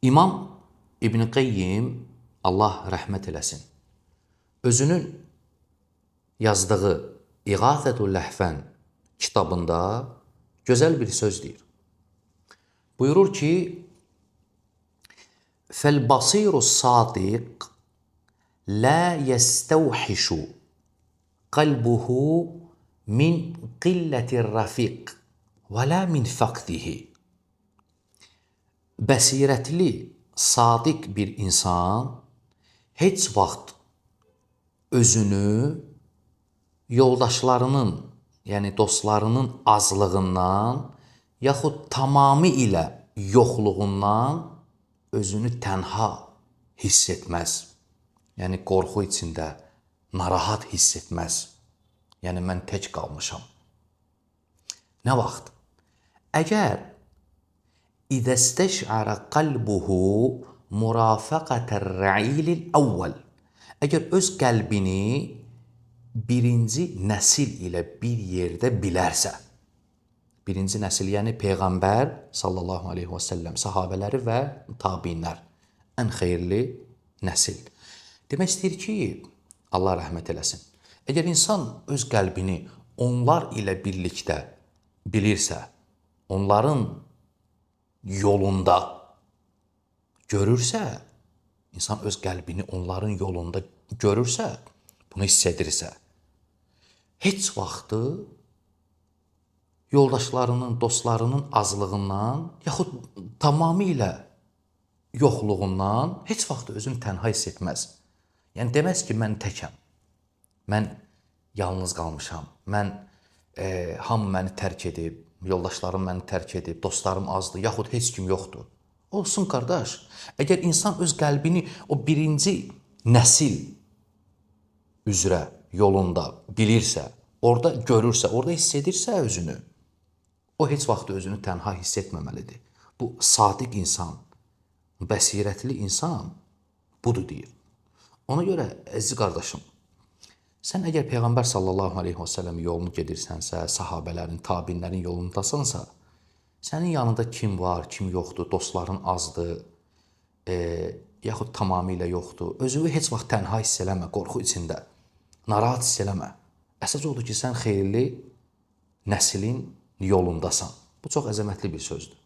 İmam İbn Qeyyim, Allah rəhmət eləsin, özünün yazdığı İğathətul Ləhfən kitabında gözəl bir söz deyir. Buyurur ki, فَالْبَصِيرُ الصَّادِقِ لَا يَسْتَوْحِشُ قَلْبُهُ مِنْ قِلَّةِ الرَّفِيقِ وَلَا مِنْ فَقْدِهِ. Bəsirətli, sadiq bir insan heç vaxt özünü yoldaşlarının, yəni dostlarının azlığından yaxud tamamilə yoxluğundan özünü tənha hiss etməz. Yəni qorxu içində narahat hiss etməz. Yəni mən tək qalmışam. Nə vaxt? Əgər İdəstəşərə qalbuhu murafaqətər rəilil əvvəl, əgər öz qəlbini birinci nəsil ilə bir yerdə bilərsə, birinci nəsil, yəni Peyğəmbər sallallahu aleyhi və səlləm, sahabələri və tabinlər, ən xeyirli nəsil. Demək istəyir ki, Allah rəhmət eləsin, əgər insan öz qəlbini onlar ilə birlikdə bilirsə, onların yolunda görürsə, insan öz qəlbini onların yolunda görürsə, bunu hiss edirsə, heç vaxtı yoldaşlarının, dostlarının azlığından, yaxud tamamilə yoxluğundan heç vaxt özünü tənha hiss etməz. Yəni deməz ki, mən təkəm, mən yalnız qalmışam, hamı məni tərk edib, yoldaşlarım məni tərk edib, dostlarım azdır, yaxud heç kim yoxdur. Olsun qardaş, əgər insan öz qəlbini o birinci nəsil üzrə, yolunda bilirsə, orada görürsə, orada hiss edirsə özünü, o heç vaxt özünü tənha hiss etməməlidir. Bu sadiq insan, bəsirətli insan budur deyir. Ona görə, əziz qardaşım, sən əgər Peyğəmbər sallallahu aleyhi və səlləm yolunu gedirsənsə, sahabələrin, tabinlərin yolundasansa, sənin yanında kim var, kim yoxdur, dostların azdır, yaxud tamamilə yoxdur, özünü heç vaxt tənha hiss eləmə, qorxu içində, narahat hiss eləmə. Əsas odur ki, sən xeyirli nəslin yolundasan. Bu çox əzəmətli bir sözdür.